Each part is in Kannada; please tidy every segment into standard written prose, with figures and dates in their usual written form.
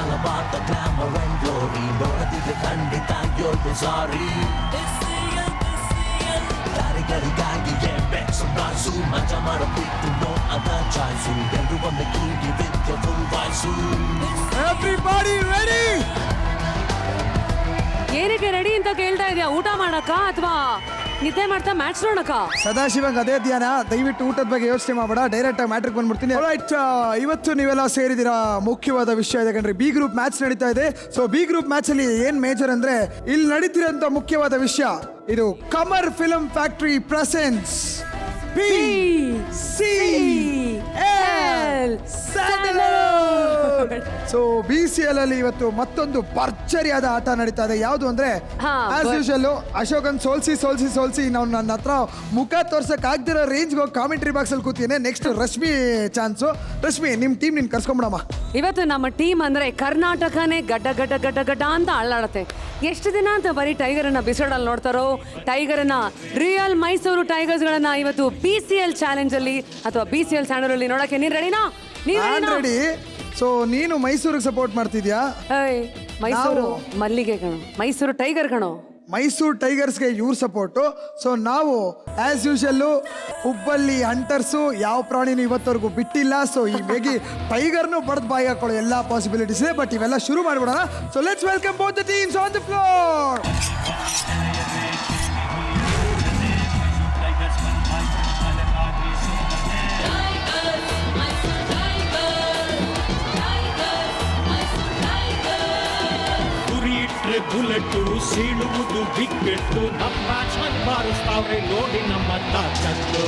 all about the glamour and glory. ನೋಡದಿದ್ರೆ ಖಂಡಿತ you'll be sorry. ಯಾರಿಗಾರಿಗಾಗಿ ಬೇಕು ಬಾಸು ಮಜಾ ಮಾಡಬಿಟ್ಟು no other choice. ಎಲ್ರು ಒಮ್ಮೆ ಕೂಗಿ with your full voice. Everybody ready? ಏನಕ್ಕೆ ರೆಡಿ ಅಂತ ಕೇಳ್ತಾ ಇದೆಯಾ? ಊಟ ಮಾಡಕ್ಕ ಅಥವಾ ನಿದ್ದೆ ಮಾಡ್ತಾ ಮ್ಯಾಚ್ ನೋಡಕ್ಕ? ಸದಾಶಿವಂಗ್ ಅದೇ ಧ್ಯಾನ. ದಯವಿಟ್ಟು ಊಟದ ಬಗ್ಗೆ ಯೋಚನೆ ಮಾಡಬೇಡ, ಡೈರೆಕ್ಟ್ ಆಗಿ ಮ್ಯಾಟ್ರಿಗೆ ಬಂದ್ಬಿಡ್ತೀನಿ. ರೈಟ್, ಇವತ್ತು ನೀವೆಲ್ಲ ಸೇರಿದಿರಾ ಮುಖ್ಯವಾದ ವಿಷಯ ಇದೆ ಕಣ್ರಿ. ಬಿ ಗ್ರೂಪ್ ಮ್ಯಾಚ್ ನಡೀತಾ ಇದೆ. ಸೊ ಬಿ ಗ್ರೂಪ್ ಮ್ಯಾಚ್ ಅಲ್ಲಿ ಏನ್ ಮೇಜರ್ ಅಂದ್ರೆ ಇಲ್ಲಿ ನಡೀತಿರೋಂಥ ಮುಖ್ಯವಾದ ವಿಷಯ ಇದು Kamar film factory presents BCL so BCL ಅಲ್ಲಿ ಇವತ್ತು ಮತ್ತೊಂದು ಭರ್ಜರಿಯಾದ ಆಟ ನಡೀತಾ ಇದೆ. ಯಾವುದು ಅಂದ್ರೆ ಆಸ್ ಯೂಶುವಲ್ ಅಶೋಕನ್ ಸೋಲ್ಸಿ ನಾವು ನನ್ನ ಹತ್ರ ಮುಖ ತೋರ್ಸಕ್ ಆಗ್ದಿರೋ ರೇಂಜ್ಗೆ ಹೋಗಿ ಕಾಮೆಂಟ್ರಿ ಬಾಕ್ಸ್ ಅಲ್ಲಿ ಕೂತೀನಿ. Next Rashmi chance. ರಶ್ಮಿ, ನಿಮ್ ಟೀಮ್ ನೀನ್ ಕರ್ಸ್ಕೊಂಬಿಡಮ್ಮ. ಇವತ್ತು ನಮ್ಮ ಟೀಮ್ ಅಂದ್ರೆ ಕರ್ನಾಟಕನೇ ಗಡ್ಡ ಗಡ್ಡ ಗಡ್ಡ ಗಡ್ಡ ಅಂತ ಅಳ್ಳಾಡತ್ತೆ. ಎಷ್ಟು ದಿನ ಅಂತ ಬರೀ ಟೈಗರನ್ನ ಬಿಸೋಡಲ್ಲಿ ನೋಡ್ತಾರೋ, ಟೈಗರನ್ನ ರಿಯಲ್ ಮೈಸೂರು ಟೈಗರ್ಸ್ಗಳನ್ನ ಇವತ್ತು BCL ಚಾಲೆಂಜ್ ಅಲ್ಲಿ ಅಥವಾ BCL ಸ್ಟ್ಯಾಂಡರ್ಡ್ ಅಲ್ಲಿ ನೋಡಕ್ಕೆ ನೀನ್ ರೆಡಿನಾ? ರೆಡಿ. ಸೊ ನೀನು ಮೈಸೂರಿಗೆ ಸಪೋರ್ಟ್ ಮಾಡ್ತಿದ್ಯಾ? ಮೈಸೂರು ಮಲ್ಲಿಗೆ ಕಣೋ, ಮೈಸೂರು ಟೈಗರ್ ಕಣೋ. ಮೈಸೂರು ಟೈಗರ್ಸ್ಗೆ ಇವ್ರ ಸಪೋರ್ಟು. ಸೊ ನಾವು ಆಸ್ ಯೂಶಲ್ ಹುಬ್ಬಳ್ಳಿ ಹಂಟರ್ಸು ಯಾವ ಪ್ರಾಣಿನೂ ಇವತ್ತವರೆಗೂ ಬಿಟ್ಟಿಲ್ಲ. ಸೊ ಈ ಮೇಗಿ ಟೈಗರ್ನು ಬಡ್ದು ಬಾಯಿ ಹಾಕೊಳ್ಳೋ ಎಲ್ಲ ಪಾಸಿಬಿಲಿಟೀಸ್ ಇದೆ. ಬಟ್ ಇವೆಲ್ಲ ಶುರು ಮಾಡ್ಬಿಡೋಣ. So let's welcome both the teams on the floor. Bullet ಸೀಳುವುದು ಬಿಕ್ಕೆಟ್ಟು ನಮ್ಮ ಮ್ಯಾಚ್ ಬಾರಿಸ್ತಾವ್ರೆ ನೋಡಿ ನಮ್ಮ ತಾಕತ್ತು.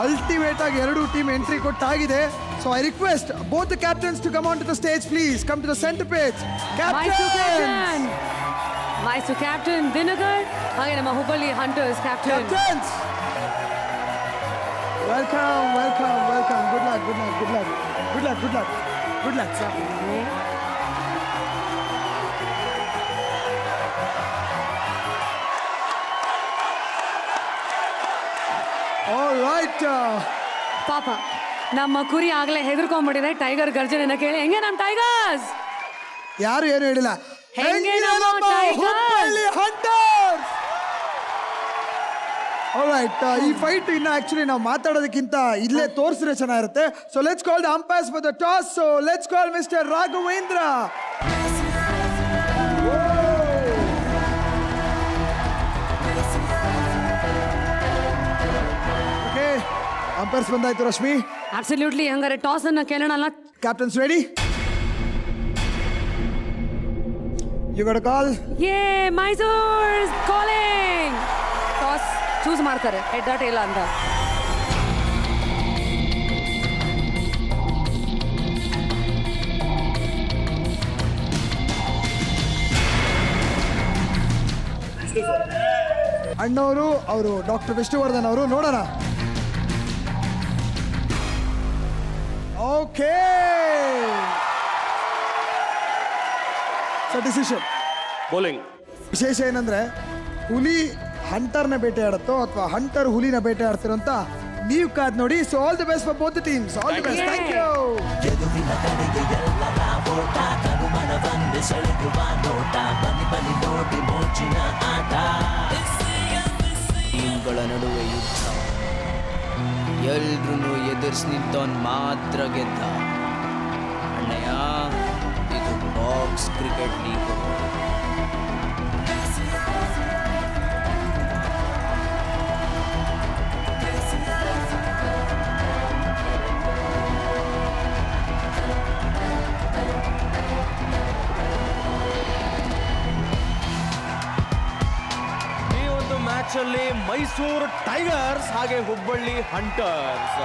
ಅಲ್ಟಿಮೇಟ್ ಆಗಿ ಎರಡು ಟೀಮ್ ಎಂಟ್ರಿ ಕೊಟ್ಟಾಗಿದೆ. So I request both the captains to come on to the stage please. Come to the centre page. Mysuru captain Dinakar ಹಾಗೆ ನಮ್ಮ Hubballi Hunters captain. Welcome welcome welcome. Good luck good luck good luck good luck good luck good luck sir. All right. ಪಾಪ ನಮ್ಮ ಕುರಿ ಆಗ್ಲೇ ಹೆದರ್ಕೊಂಡ್ಬಿಟ್ಟಿದೆ ಟೈಗರ್ ಗರ್ಜನೆನ ಕೇಳಿ. ಹೆಂಗೆ ನಮ್ಮ ಟೈಗರ್ಸ್? ಯಾರು ಏನು ಹೇಳಿಲ್ಲ. ಹೆಂಗೆ ನಮ್ಮ ಹುಬ್ಬಳ್ಳಿ ಹಂಟರ್ಸ್. ಆಲ್ರೈಟ್, ಈ ಫೈಟ್ ಇನ್ನು ಆಕ್ಚುಲಿ ನಾವು ಮಾತಾಡೋದಕ್ಕಿಂತ ಇಲ್ಲೇ ತೋರಿಸಿದ್ರೆ ಚೆನ್ನಾಗಿರುತ್ತೆ. So let's call the umpires for the toss. So let's call mister Raghavendra. Okay, umpires ಬಂದಾಯ್ತು. ರಶ್ಮಿ, ಅಬ್ಸಲ್ಯೂಟ್ಲಿ. ಹಂಗಾರೆ ಟಾಸ್ ಅನ್ನ ಕೇಳೋಣ. Captains ready? You got call. Mysore calling. Toss choose ಮಾಡ್ತಾರೆ ಹೆಡ್ ಟೇಲ್ ಅಂತ. ಅಣ್ಣವರು ಅವರು ಡಾಕ್ಟರ್ ವಿಷ್ಣುವರ್ಧನ್ ಅವರು. ನೋಡೋಣ. Okay, so decision bowling. ವಿಶೇಷ ಏನಂದ್ರೆ ಹುಲಿ ಹಂಟರ್ನ ಬೇಟೆ ಆಡುತ್ತೋ ಅಥವಾ ಹಂಟರ್ ಹುಲಿನ ಬೇಟೆ ಆಡ್ತಿರೋ ಅಂತ ನೀವು ಕಾದ್ ನೋಡಿ. So all the best for both the teams. All the best. Thank you. ಗೆಲುವಿನ ಕಡೆಗೆ ಎಲ್ಲರ ಓಟ, ತನುಮನ ಬಂದೆ ಸೆಳೆಯುವ ನೋಟ, ಬನ್ನಿ ಬನ್ನಿ ನೋಡಿ ಮೋಜಿನ ಆಟ. ಟೀಮ್ಗಳ ನಡುವೆ ಯುದ್ಧ, ಎಲ್ರೂ ಎದುರಿಸಿ ನಿಂತವನ್ ಮಾತ್ರ ಗೆದ್ದ. ಅಣ್ಣಯ್ಯ, ಇದು ಬಾಕ್ಸ್ ಕಿಂಗ್ಸ್ ಕ್ರಿಕೆಟ್ ಲೀಗ್. ಈ ಒಂದು ಮ್ಯಾಚ್ ಅಲ್ಲಿ ಮೈಸೂರು ಟೈಗರ್ಸ್ ಹಾಗೆ ಹುಬ್ಬಳ್ಳಿ ಹಂಟರ್ಸ್.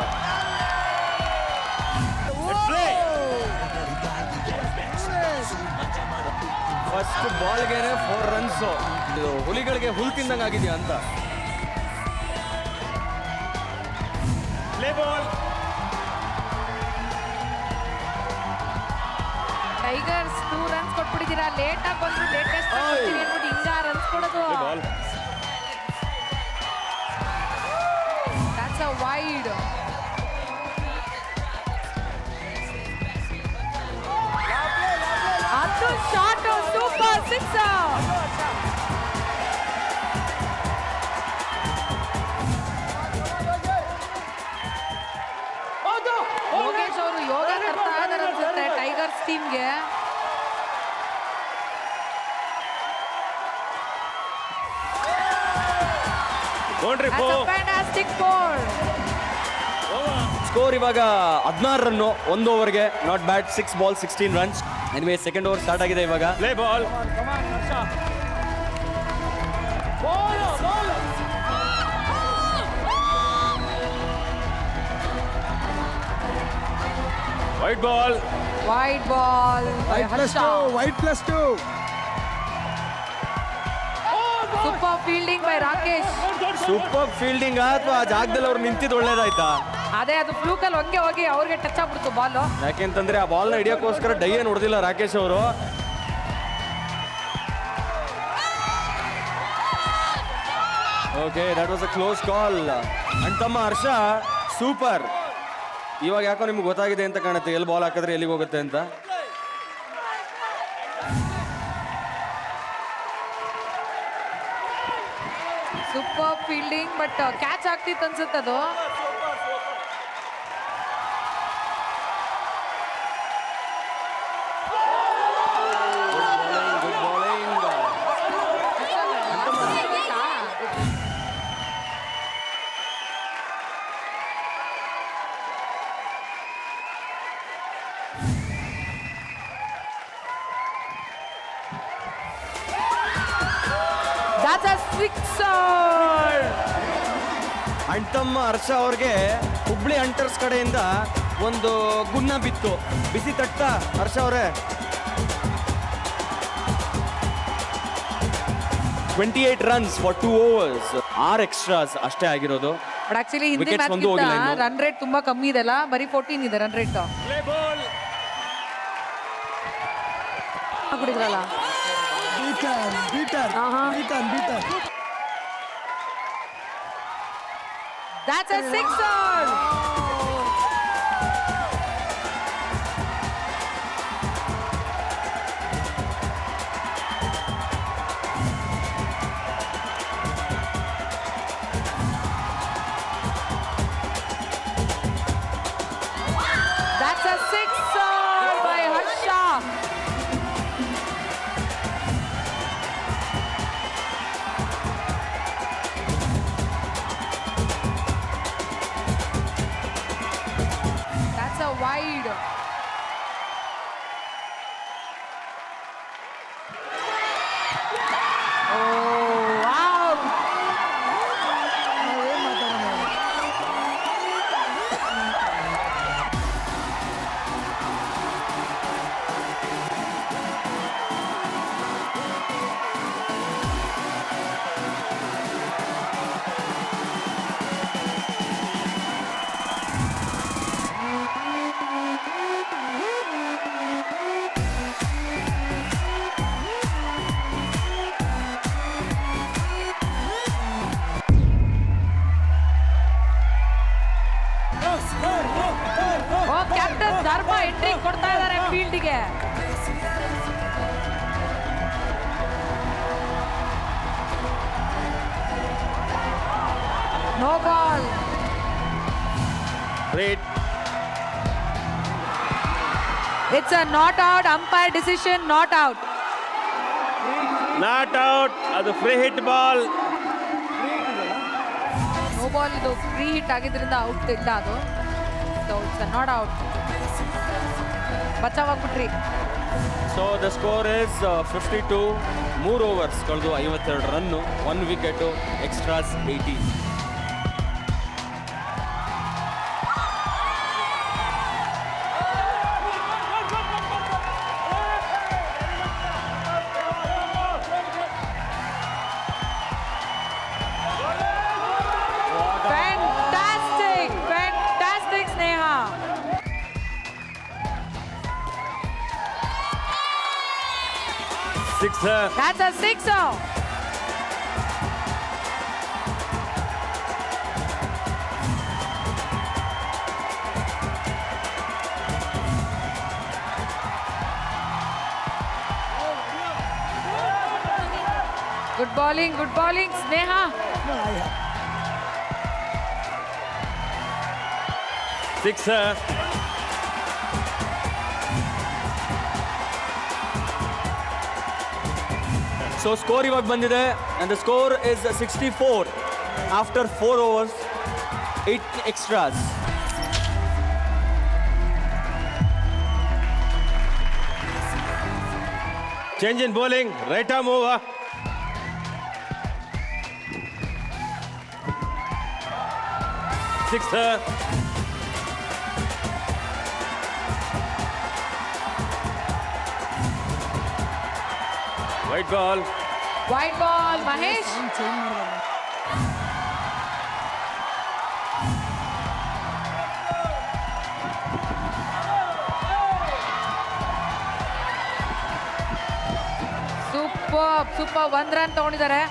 ಫಸ್ಟ್ ಬಾಲ್ಗೆನೆ 4 ರನ್ಸ್. ಇದು ಹುಲಿಗಳಿಗೆ ಹುಲ್ ತಿಂದಂಗೆ ಆಗಿದೆಯಾ ಅಂತ. Play ball. ಟೈಗರ್ಸ್ 2 ರನ್ಸ್ ಕೊಟ್ಬಿಟ್ಟಿದ್ದೀರಾ. ಲೇಟ್ ಆಗಿ ಬಂದ್ರು ಲೇಟೆಸ್ಟ್ ಅಂದ್ಬಿಟ್ಟು ಹಿಂಗ ರನ್ಸ್ ಕೊಡೋದು. ಬಾಲ್. That's a wide. ಅದು ಶಾಟ್ ಸೂಪರ್ ಸಿಕ್ಸರ್. ಯೋಗೇಶ್ ಅವರು ಯೋಗ ಕರ್ತಾ ಇದಾರೆ ಅನ್ಸುತ್ತೆ ಟೈಗರ್ಸ್ ಟೀಮ್ಗೆ. Boundary That's a fantastic ball. Score ಇವಾಗ 16 ರನ್ನು 1 ಓವರ್ಗೆ. Not bad. 6 ball 16 runs. Anyway second over start ಆಗಿದೆ ಇವಾಗ. Play ball. White ball. Wide ball by Harsha. White +2. Super fielding by Rakesh. Super fielding ಅಥವಾ ಆ ಜಾಗದಲ್ಲಿ ಅವ್ರು ನಿಂತಿದ್ದು ಒಳ್ಳೇದಾಯ್ತಾ? ಅದೇ ಅದು ಫ್ಲೂಕಲ್ಲಿ ಹಂಗೆ ಹೋಗಿ ಅವ್ರಿಗೆ ಟಚ್ ಆಗ್ಬಿಡ್ತು ಬಾಲ್. ಯಾಕೆಂತಂದ್ರೆ ಆ ಬಾಲ್ನ ಹಿಡಿಯೋಕ್ಕೋಸ್ಕರ ಡೈ ಏನು ಹೊಡೆದಿಲ್ಲ ರಾಕೇಶ್ ಅವರು. Okay, that was a close call. And ತಮ್ಮ ಹರ್ಷ ಸೂಪರ್. ಇವಾಗ ಯಾಕೋ ನಿಮ್ಗೆ ಗೊತ್ತಾಗಿದೆ ಅಂತ ಕಾಣುತ್ತೆ ಎಲ್ಲಿ ಬಾಲ್ ಹಾಕಿದ್ರೆ ಎಲ್ಲಿಗೆ ಹೋಗುತ್ತೆ ಅಂತ. ಸೂಪರ್ ಫೀಲ್ಡಿಂಗ್ ಬಟ್ ಕ್ಯಾಚ್ ಆಗ್ತಿತ್ತು ಅನ್ಸುತ್ತೆ ಅದು. Good bowling. That's a sixer. And ತಮ್ಮ ಹರ್ಷ ಅವ್ರಿಗೆ ಹುಬ್ಳಿ ಹಂಟರ್ಸ್ ಕಡೆಯಿಂದ ಒಂದು ಗುನ್ನ ಬಿತ್ತು. ಬಿಸಿ ತಟ್ಟ ಹರ್ಷ ಅವರೇ. 28 ರನ್ಸ್ ಫಾರ್ 2 ಓವರ್ಸ್. 6 ಎಕ್ಸ್ಟ್ರಾಸ್ ಅಷ್ಟೇ ಆಗಿರೋದು. ಬಟ್ ಆಕ್ಚುಲಿ ಹಿಂದೆ Wickets ಮ್ಯಾಚ್ ಒಂದು ಹೋಗಿಲ್ಲ ಇನ್ನು. ರನ್ ರೇಟ್ ತುಂಬಾ ಕಮ್ಮಿ ಇದೆ ಅಲ್ಲ. ಬರೀ 14 ಇದೆ ರನ್ ರೇಟ್. Play ball. ಹಾಕ್ಬಿಟ್ಟಿದ್ರಲ್ಲ. ಬೀಟರ್. That's a sixer. That's a sixer by Harsha. That's a wide. Oh, wow. Captain Dharma entry ಕೊಡ್ತಾ ಇದ್ದಾರೆ ಫೀಲ್ಡ್ಗೆ. No ball. Rate it's a not out, umpire decision not out. Not out, ಅದು free hit ball. No ball, ಇದು ಫ್ರೀ ಹಿಟ್ ಆಗಿದ್ರಿಂದ ಔಟ್ ಇಲ್ಲ ಅದು. So it's a not out. ಬಚಾವಾಗ್ಬಿಟ್ರಿ. So the score is 52. 3 overs ಕಳೆದು 52 ರನ್ನು, 1 wicket, extras 80. Fantastic, Sneha. Sixer. That's a sixer. Good bowling, Sneha. Sixer. So score ಇವಾಗ ಬಂದಿದೆ and the score is 64 after 4 overs, 8 extras. Change in bowling. Right arm over. Sixer. White ball. White ball, Mahesh. Super 1 run ತಗೊಂಡಿದ್ದಾರೆ.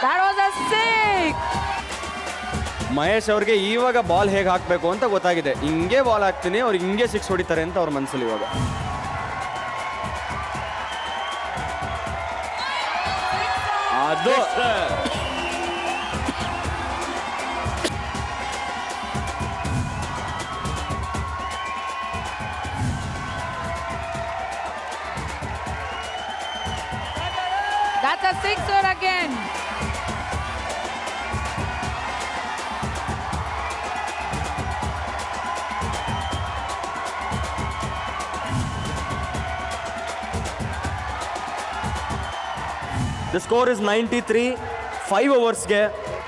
That was a six. Mahesh ಅವ್ರಿಗೆ ಇವಾಗ ಬಾಲ್ ಹೇಗೆ ಹಾಕಬೇಕು ಅಂತ ಗೊತ್ತಾಗಿದೆ. ಹಿಂಗೆ ಬಾಲ್ ಹಾಕ್ತೀನಿ, ಅವ್ರು ಹಿಂಗೆ 6 ಹೊಡಿತಾರೆ ಅಂತ ಅವ್ರ ಮನಸ್ಸಲ್ಲಿ ಇವಾಗ. ಅದು That's a sixer again. The score is 93. 5 ಓವರ್ಸ್ಗೆ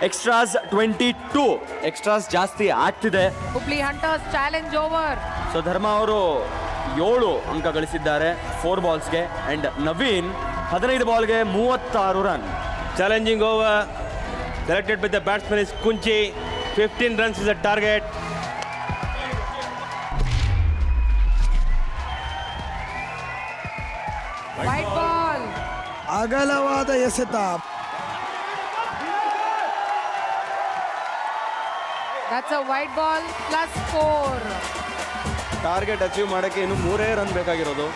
ಎಕ್ಸ್ಟ್ರಾಸ್ 22. ಎಕ್ಸ್ಟ್ರಾಸ್ ಜಾಸ್ತಿ ಆಗ್ತಿದೆ. Hubli Hunters challenge over. So Dharma ಅವರು 7 ಅಂಕ ಗಳಿಸಿದ್ದಾರೆ 4 ಬಾಲ್ಸ್ಗೆ, ಅಂಡ್ ನವೀನ್ 15 ಬಾಲ್ಗೆ 36 run. Challenging over. Selected by the batsman is Kunchi. 15 runs is the target. White ball. ಅಗಲವಾದ ಎಸೆತ. That's a white ball plus 4. Target achieve ಮಾಡೋಕ್ಕೆ ಇನ್ನು 3 ರನ್ ಬೇಕಾಗಿರೋದು.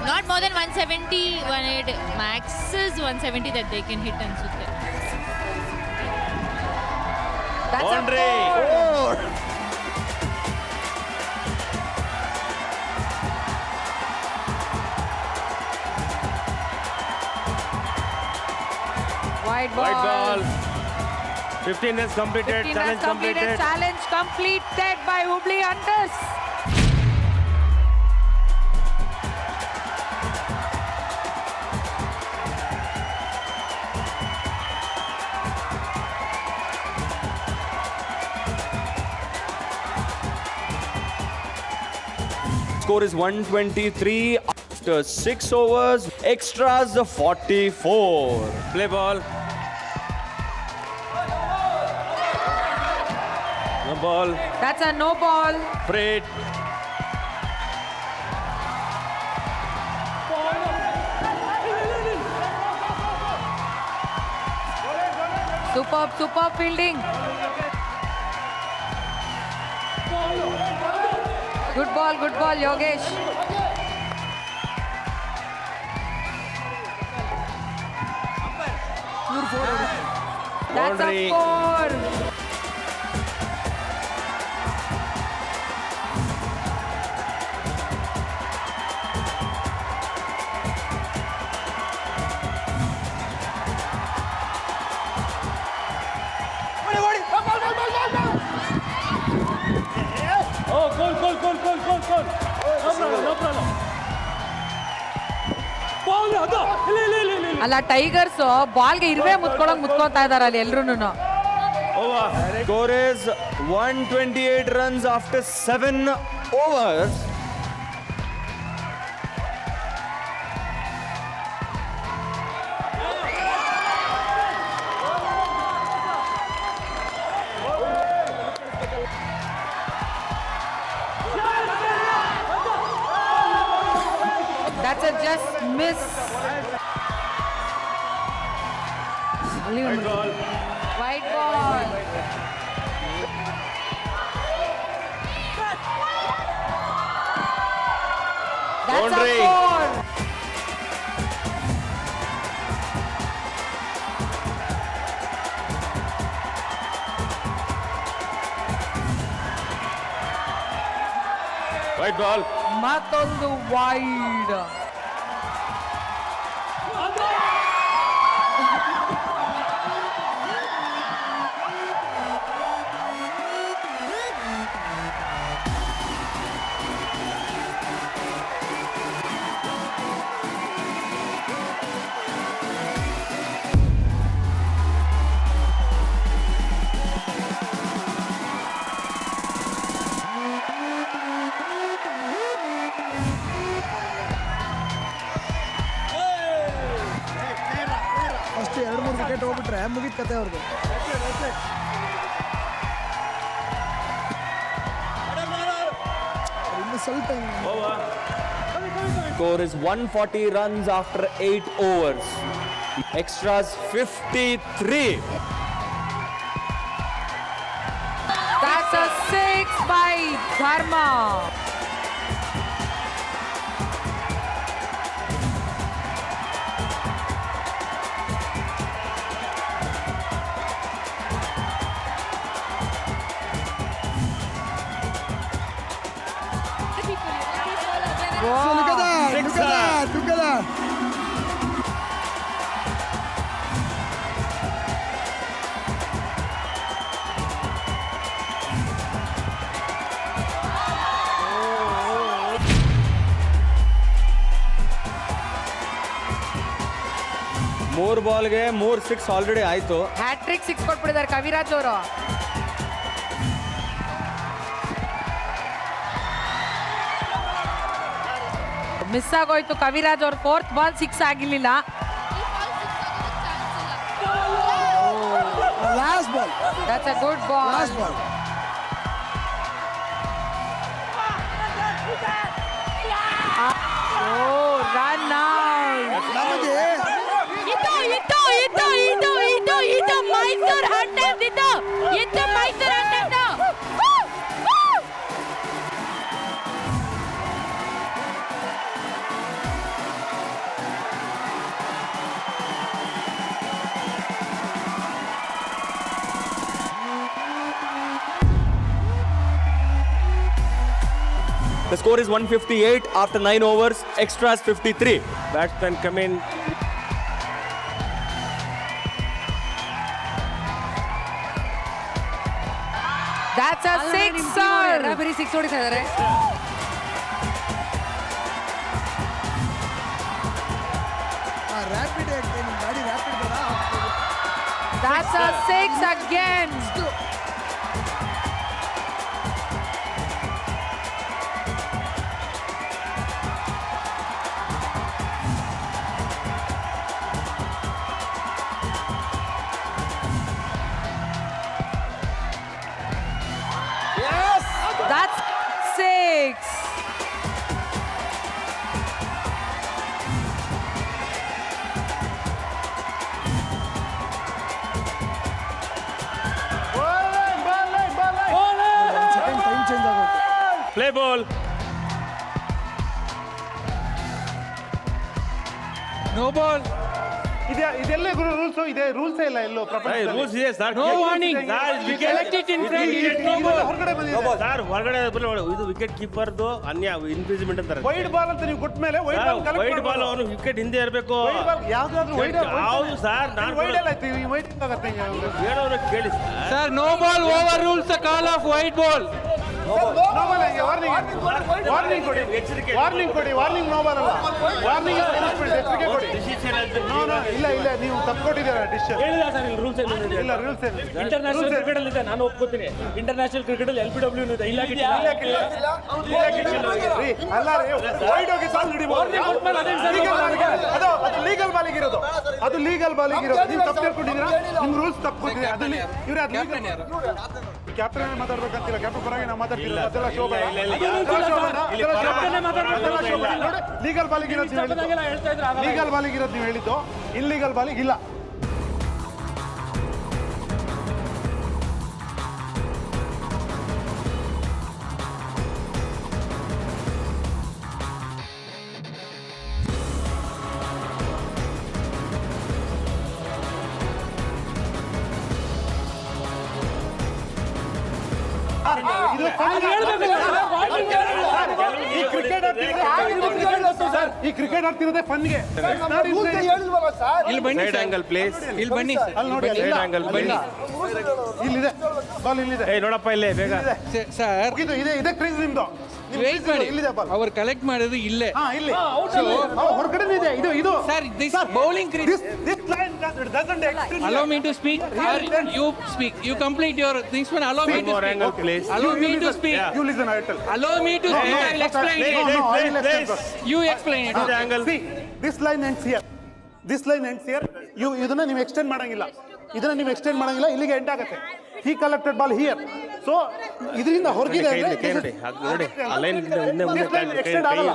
Not more than 170, 180. Max is 170 that they can hit ansutte. That's Boundary. a 4. White ball. White ball. 15 runs completed. 15 Challenge runs completed. completed. Challenge completed by Hubli Hunters. Score is 123 after 6 overs. Extras 44. Play ball. No ball. That's a no ball. Freight. Super fielding. Good ball, Yogesh. That's Boundary. a 4. Oh, goal. No problem. Ball ಅದು ಇಲ್ಲ. ಅಲ್ಲ ಟೈಗರ್ಸ್ ಬಾಲ್ಗೆ ಇರುವೆ ಮುತ್ಕೊಂತಾ ಇದಾರೆ ಅಲ್ಲಿ ಎಲ್ರು. Score is 128 runs after 7 overs. That's a just miss. White ball. That's Boundary. a 4. White ball. ಮತ್ತೊಂದು ವೈಡ್. ಫಸ್ಟ್ 2-3 ವಿಕೆಟ್ ಹೋಗ್ಬಿಟ್ರೆ ಮುಗಿದ ಕತೆ ಅವ್ರದ್ದು. ಇನ್ನು ಸ್ವಲ್ಪ Score is 140 runs after 8 overs. Extras 53. That's a 6 by Dharma. look at that. ಮೂರು ಬಾಲ್ಗೆ 3 6 ಆಲ್ರೆಡಿ ಆಯ್ತು. ಹ್ಯಾಟ್ರಿಕ್ 6 ಕೊಟ್ಬಿಟ್ಟಿದ್ದಾರೆ ಕವಿರಾಜ್ ಅವರು. ಮಿಸ್ ಆಗೋಯ್ತು ಕವಿರಾಜ್ ಅವ್ರ 4th ball 6 ಆಗಿರ್ಲಿಲ್ಲ. Last ball. That's a good ball. Last ball. Oh, run out. ನಮಗೆ ಇದು ಮೈಸೂರು ಹಂಟರ್ಸ್ ಇದು Mysuru hunters. The score is 158 after 9 overs. Extras 53. Batsman come in. That's a 6er. ಬರೀ 6 ಹೊಡಿತಾ ಇದ್ದಾರೆ. ರ್ಯಾಪಿಡ್ ಗಾಡಿ ರ್ಯಾಪಿಡ್ ಬೇಡ. That's a 6 again. That's 6. Ball. No ball. ಇದೆಲ್ಲ ರೂಲ್ಸ್ ಇದೆ, ರೂಲ್ಸ್ ಇಲ್ಲ ಎಲ್ಲೋ ರೂಲ್ಸ್ ಇದೆ ಸರ್. No warning. ಹೊರಗಡೆ ಬಂದಿದೆ ಸರ್ ಹೊರಗಡೆ ಇದು ವಿಕೆಟ್ ಕೀಪರ್ದು ಅನ್ಯ ಇನ್ಫ್ಯೂಸ್ಮೆಂಟ್ ಅಂತಾರೆ. ವೈಡ್ ಬಾಲ್ ಅಂತ ನೀವು ಕೊಟ್ಟ ಮೇಲೆ ವೈಡ್ ಬಾಲ್ ಅವನು ವಿಕೆಟ್ ಹಿಂದೆ ಇರಬೇಕು. ಯಾವ್ದಾದ್ರು ವೈಡ್ ಯಾವುದು ಸರ್? ನಾನು ವೈಡ್ ಎಲ್ಲ ಆಯ್ತು, ಈ ವೈಡ್ ಆಗುತ್ತೆ ಹೇಳೋರು ಕೇಳಿ sir no ball over rules the call of wide ball. Warning ಕೊಡಿ, ವಾರ್ನಿಂಗ್ ಕೊಡಿ. ವಾರ್ನಿಂಗ್ ನೋ ಬಾಲ್ ಅಲ್ಲ, ವಾರ್ನಿಂಗ್ ಎಚ್ಚರಿಕೆ ಕೊಡಿ. ಇಲ್ಲ ನೀವು ತಪ್ಪು ಕೊಟ್ಟಿದ್ದೀರಾ ಡಿಸಿಷನ್. ಹೇಳಿಲ್ಲ ಸರ್ ಇಲ್ಲಿ ರೂಲ್ಸ್ ಇಲ್ಲ ರೂಲ್ಸ್ ಇಂಟರ್ನ್ಯಾಷನಲ್ ಕ್ರಿಕೆಟ್ ಅಲ್ಲಿ ಇದೆ, ನಾನು ಒಪ್ಕೋತೀನಿ. ಇಂಟರ್ನ್ಯಾಷನಲ್ ಕ್ರಿಕೆಟ್ ಅಲ್ಲಿ LBW ಇದೆ, ಇಲ್ಲ ಅಲ್ಲ ವೈಡ್ ಹೋಗಿ ಬಾಲ್ ಹಿಡಿಬಹುದು. ಅದು ಲೀಗಲ್ ಬಾಲಿಗೆ ಇರೋದು, ಅದು ಲೀಗಲ್ ಬಾಲಿಗೆ ಇರೋದು. ನೀವು ತಪ್ಪು ತಿಳ್ಕೊಂಡಿದ್ದೀರಾ, ನಿಮ್ ರೂಲ್ಸ್ ತಪ್ಪು ಕೊಟ್ಟಿದ್ದೀರಾ. ಅದಲ್ಲಿ ಕ್ಯಾಪ್ಟನ್ ಮಾತಾಡ್ಬೇಕಂತಿಲ್ಲ, ಕ್ಯಾಪ್ಟನ್ ಪರವಾಗಿ ನಾವು ಮಾತಾಡ್ತಿಲ್ಲ. ಅದೆಲ್ಲ ಶೋಭೆ. ಲೀಗಲ್ ಬಾಲಿಗೆ ಇರೋದು ನೀವು ಹೇಳಿದ್ದು, ಲೀಗಲ್ ಬಾಲಿಗೆ ಇರೋದು ನೀವು ಹೇಳಿದ್ದು, ಇಲ್ಲೀಗಲ್ ಬಾಲಿಗೆ ಇಲ್ಲ. ಈ ಕ್ರಿಕೆಟ್ ಆಡ್ತಿರೋದೇ ಫನ್ಗೆ. ಇಲ್ಲಿ ಬನ್ನಿ ಸೈಡ್ ಆಂಗಲ್ ಪ್ಲೇಸ್. ಇಲ್ಲಿ ಬನ್ನಿ ಅಲ್ಲಿ ನೋಡಿ, ಸೈಡ್ ಆಂಗಲ್ ಪ್ಲೇಸ್. ಇಲ್ಲಿದೆ ಬಾಲ್, ಇಲ್ಲಿದೆ. ಏ ನೋಡಪ್ಪ ಇಲ್ಲೇ ಬೇಗ. ಸರ್ ಇದೆ ಕ್ರೀಸ್ ನಿಮ್ದು. ವೇಟ್ ಮಾಡಿ, ಇಲ್ಲಿದೆ ಬಾಲ್. ಅವ್ರು ಕಲೆಕ್ಟ್ ಮಾಡೋದು ಇಲ್ಲೇ. ಇಲ್ಲಿ ಹೊರಗಡೆ ಇದೆ ಇದು sir this bowling crease. This line doesn't extend. Allow me to speak. You speak. You complete your things. When allow me to More angle speak. please. Allow me to speak. You listen, I will tell. Allow me to speak. I will explain it. No, I will explain first. You explain it. This angle. See, this line ends here. This line ends here. ಇದನ್ನ ನೀವು ಎಕ್ಸ್ಟೆಂಡ್ ಮಾಡಂಗಿಲ್ಲ, ಇಲ್ಲಿಗೆ ಎಂಡ್ ಆಗುತ್ತೆ. He collected ball here. So ಇದರಿಂದ ಹೊರಗಿದೆ ನೋಡಿ ಆ ಲೈನ್ ಎಕ್ಸ್ಟೆಂಡ್ ಆಗಲ್ಲ.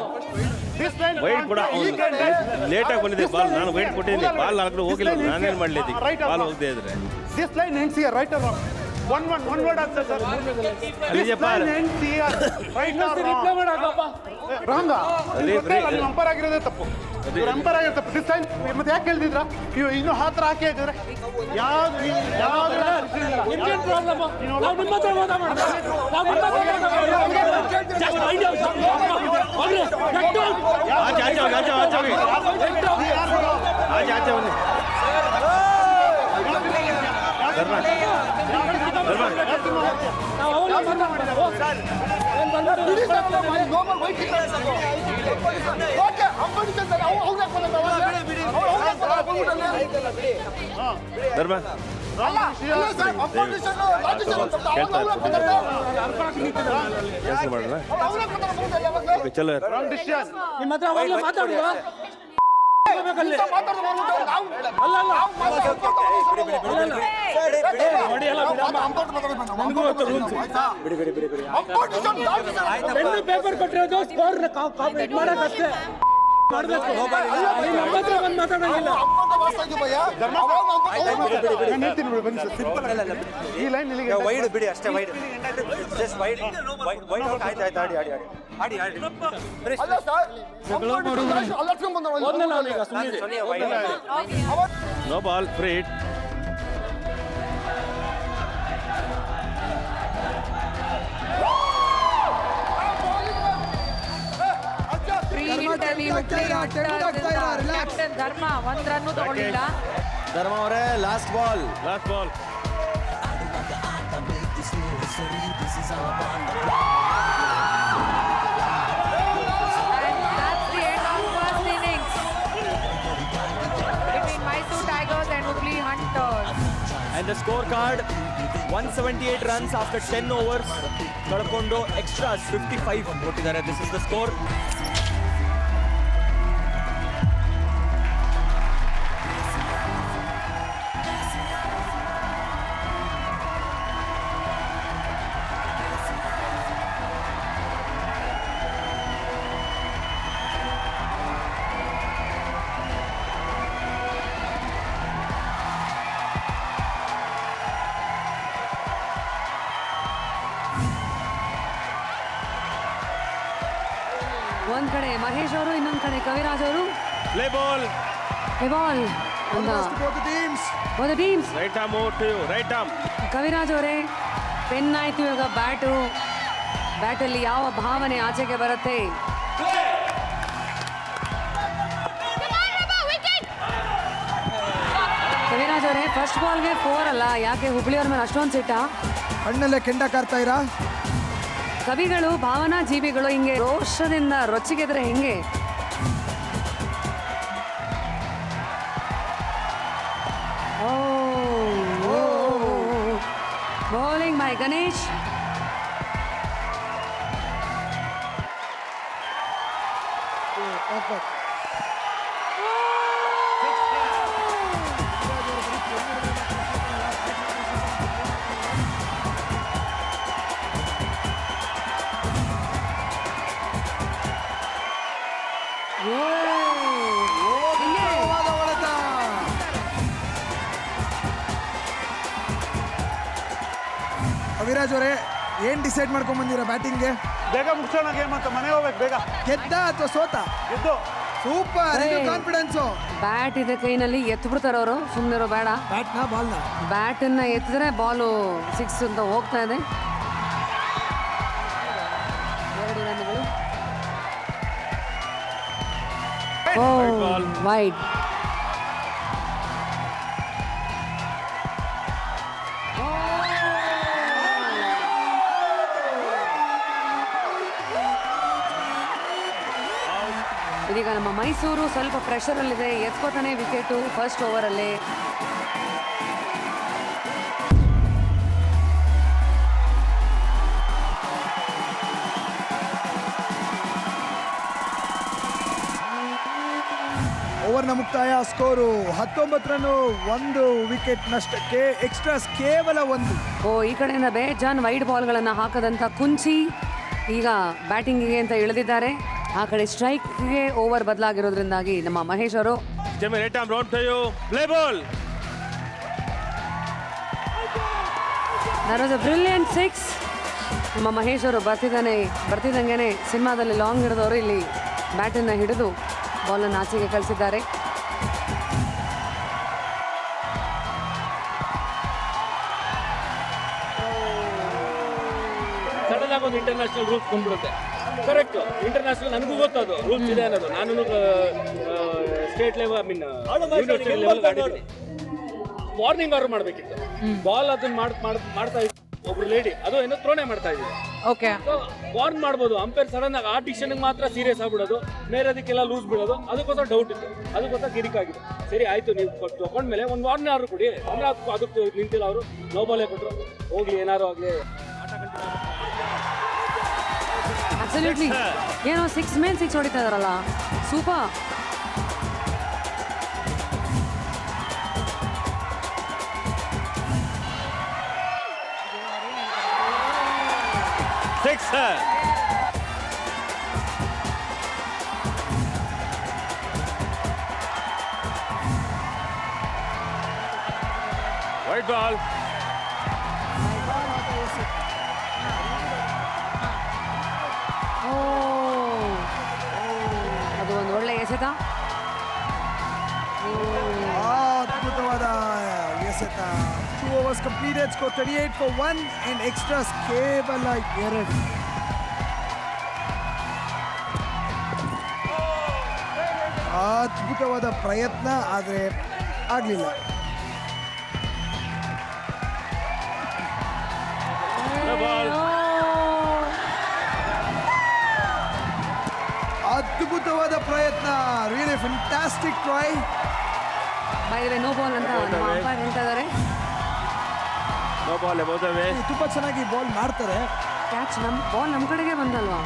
ವೈಟ್ ಕೂಡ ಲೇಟ್ ಆಗಿ ಬಂದಿದೆ ಬಾಲ್. ನಾನು ವೈಟ್ ಕೊಟ್ಟಿದ್ದೀನಿ, ಬಾಲ್ ನಾಲ್ಕು ಹೋಗಿಲ್ಲ, ನಾನೇನು ಮಾಡಲಿದ್ದೆ ಬಾಲ್ ಹೋಗದೆ ಇದ್ರೆ. This line ends here, right or wrong? One word answer, sir. This line ends here, right or wrong? Wrong. ನೀವು ಅಂಪೈರ್ ಆಗಿರೋದೇ ತಪ್ಪು, ಅಂಪೈರ್ ಆಗಿರೋ ತಪ್ಪು. This line ಮತ್ತೆ ಯಾಕೆ ಹೇಳ್ತಿದ್ರ? ಇನ್ನು ಹತ್ರ ಹಾಕಿ ಹಾಕಿದ್ರೆ ಯಾವ್ದು ಇಂಡಿಯನ್ ಪ್ರಾಬ್ಲಮ್. ನಾವು ನಿಮ್ಮ ಹತ್ರ ವಾದ ಮಾಡೋಣ. ಚಲೋ ನಿಮ್ಮ ಹತ್ರ ಅವಾಗಲೇ ಮಾತಾಡುವ. ಪೇಪರ್ ಕೊಟ್ಟಿರೋದು ಸ್ಕೋರ್ ಮಾಡಕ್ಕಷ್ಟೇ ಮಾಡಬೇಕು. ನಮ್ಮ ಹತ್ರ ಬಂದು ಮಾತಾಡೋಂಗಿಲ್ಲ. ಈ ಲೈನ್ ವೈಡ್ ಬಿಡಿ ಅಷ್ಟೇ, ವೈಡ್ ಜಸ್ಟ್ ವೈಡ್ ಆಯ್ತು ಆಡಿ ಆಡಿ ಆಡಿ ಆಡಿ no ball free hit. Captain Dharma ಒಂದ್ ರನ್ನು ತಗೊಂಡಿಲ್ಲ. ಧರ್ಮ ಅವರೇ last ball. That's the end of first innings between Mysore Tigers and Hubli Hunters. And the scorecard 178 runs after 10 overs. ಕಳ್ಕೊಂಡು extras 55 ಕೊಟ್ಟಿದ್ದಾರೆ. This is the score. ಒಂದ್ ಕಡೆ ಮಹೇಶ್ ಅವರು, ಇನ್ನೊಂದ್ ಕಡೆ ಕವಿರಾಜ್ ಅವರು. Play ball. Ball teams. Right arm over to you. Right arm. Kaviraj ಅವರೇ, ಪೆನ್ ಆಯ್ತು ಇವಾಗ ಬ್ಯಾಟಲ್ಲಿ ಯಾವ ಭಾವನೆ ಆಚೆಗೆ ಬರುತ್ತೆ? ಕವಿರಾಜ್ ಅವರೇ, ಫಸ್ಟ್ ಬಾಲ್ಗೆ 4 ಅಲ್ಲ, ಯಾಕೆ ಹುಬ್ಳಿಯವ್ರ ಮೇಲೆ ಅಷ್ಟೊಂದು ಸಿಟ್ಟ? ಕಣ್ಣಲ್ಲೇ ಕೆಂಡ ಕಾರ್ತಾ ಇರಾ? ಕವಿಗಳು, ಭಾವನಾ ಜೀವಿಗಳು ಹಿಂಗೆ ರೋಷದಿಂದ ರೊಚ್ಚಿಗೆದ್ರೆ ಹೆಂಗೆ? Bowling by Ganesh. ಕವಿರಾಜ್ ಅವರೇ, ಏನ್ ಡಿಸೈಡ್ ಮಾಡ್ಕೊಂಡ್ ಬಂದಿರಾ ಬ್ಯಾಟಿಂಗ್ಗೆ? ಬೇಗ ಮುಗಿಸೋಣ ಗೇಮ್ ಅಂತ, ಮನೆ ಹೋಗ್ಬೇಕು ಬೇಗ. ಗೆದ್ದ ಅಥವಾ ಸೋತ? ಗೆದ್ದು. Super, confidence. ಬ್ಯಾಟ್ ಇದೆ ಕೈನಲ್ಲಿ, ಎತ್ತು ಬಿಡ್ತಾರೆ ಅವರು. ಸುಮ್ಮನಿರೋ ಬೇಡ. ಬ್ಯಾಟ್ನ ಬಾಲ್ನ? ಬ್ಯಾಟನ್ನ ಎತ್ತಿದ್ರೆ ಬಾಲು 6 ಅಂತ ಹೋಗ್ತಾ ಇದೆ. 2 ರನ್ಗಳು. ವೈಡ್. ಇದೀಗ ನಮ್ಮ ಮೈಸೂರು ಸ್ವಲ್ಪ ಪ್ರೆಷರಲ್ಲಿದೆ, ಎತ್ಕೋತಾನೆ ವಿಕೆಟು ಫಸ್ಟ್ ಓವರಲ್ಲಿ. ಓವರ್ನ ಮುಕ್ತಾಯ. ಸ್ಕೋರು 19 ರನ್ನು, 1 ವಿಕೆಟ್ ನಷ್ಟಕ್ಕೆ. ಎಕ್ಸ್ಟ್ರಾಸ್ ಕೇವಲ 1. ಈ ಕಡೆಯಿಂದ ಬೇಜಾನ್ ವೈಡ್ ಬಾಲ್ಗಳನ್ನು ಹಾಕದಂತ ಕುಂಚಿ ಈಗ ಬ್ಯಾಟಿಂಗಿಗೆ ಅಂತ ಇಳಿದಿದ್ದಾರೆ. ಆ ಕಡೆ ಸ್ಟ್ರೈಕ್ಗೆ ಓವರ್ ಬದಲಾಗಿರೋದ್ರಿಂದಾಗಿ ನಮ್ಮ ಮಹೇಶ್ ಅವರು. ಬ್ರಿಲಿಯಂಟ್ 6. ನಮ್ಮ ಮಹೇಶ್ ಅವರು ಬರ್ತಿದ್ದಂಗೆ ಸಿನಿಮಾದಲ್ಲಿ ಲಾಂಗ್ ಹಿಡಿದವರು ಇಲ್ಲಿ ಬ್ಯಾಟನ್ನು ಹಿಡಿದು ಬಾಲನ್ನು ಆಚೆಗೆ ಕಳಿಸಿದ್ದಾರೆ. ಸಡನ್ ಆಗಿ ಒಂದು ಇಂಟರ್ನ್ಯಾಷನಲ್ ರೂಲ್ಸ್ ಬಂದ್ಬಿಡುತ್ತೆ. ಕರೆಕ್ಟ್, ಇಂಟರ್ನ್ಯಾಷನಲ್ ನನಗೂ ಗೊತ್ತದು ರೂಲ್ಸ್ ಇದೆ ಅನ್ನೋದು. ನಾನು ಸ್ಟೇಟ್ ಲೆವೆಲ್ ಯೂನಿವರ್ಸಿಟಿ ಲೆವೆಲ್ ಆಡಿದ್ದೀನಿ. ವಾರ್ನಿಂಗ್ ಆರ್ಡರ್ ಮಾಡಬೇಕಿತ್ತು. ಬಾಲ್ ಅದನ್ನ ಮಾಡ್ತಾ ಇತ್ತು ಒಬ್ರು ಲೇಡಿ, ಅದು ಏನೋ ಥ್ರೋನೇ ಮಾಡ್ತಾ ಇದ್ದೀವಿ. ಓಕೆ, ವಾರ್ನ್ ಮಾಡ್ಬೋದು. ಅಂಪೈರ್ ಸಡನ್ ಆಗಿ ಆ ಡಿಸಿಷನ್ಗೆ ಮಾತ್ರ ಸೀರಿಯಸ್ ಆಗ್ಬಿಡೋದು, ಬೇರೆದಕ್ಕೆಲ್ಲ ಲೂಸ್ ಬಿಡೋದು. ಅದಕ್ಕೋಸ್ಕರ ಡೌಟ್ ಇತ್ತು, ಅದಕ್ಕೋಸ್ಕರ ಕಿರಿಕಾಗಿದೆ. ಸರಿ ಆಯ್ತು, ನೀವು ತಗೊಂಡ್ಮೇಲೆ ಒಂದು ವಾರ್ನಿಂಗ್ ಆರ್ಡರ್ ಕೊಡಿ. ಅಂದ್ರೆ ಅದಕ್ಕೆ ನಿಂತಿಲ್ಲ, ಅವರು ನೋ ಬಾಲೇ ಕೊಟ್ಟರು. ಹೋಗ್ಲಿ, ಏನಾರು ಆಗಲಿ, ಆಟ ಕಂಟಿನ್ಯೂ. ಅಬ್ಸಲ್ಯೂಟ್ಲಿ, ಏನೋ 6 ಮೇಲೆ 6 ಹೊಡಿತಾ ಇದಾರಲ್ಲ, ಸೂಪರ್. Wide ball. ಅದು ಒಂದು ಒಳ್ಳೆ ಎಸೆತ. ಅದ್ಭುತವಾದ ಎಸೆತ. 2 overs completed, score 38 for 1 and extras ಕೇವಲ 2. ಅದ್ಭುತವಾದ ಪ್ರಯತ್ನ, ಆದರೆ ಆಗಲಿಲ್ಲ. ಅದ್ಭುತವಾದ ಪ್ರಯತ್ನ, really fantastic try. No ball ಅಂತ ನಮ್ಮ ಅಂಪೈರ್ ಹೇಳ್ತಾ ಇದ್ದಾರೆ. ತುಂಬಾ ಚೆನ್ನಾಗಿ ಬಾಲ್ ಮಾಡ್ತಾರೆ. ಕ್ಯಾಚ್ ಬಾಲ್ ನಮ್ಮ ಕಡೆಗೆ ಬಂದಲ್ವಾ?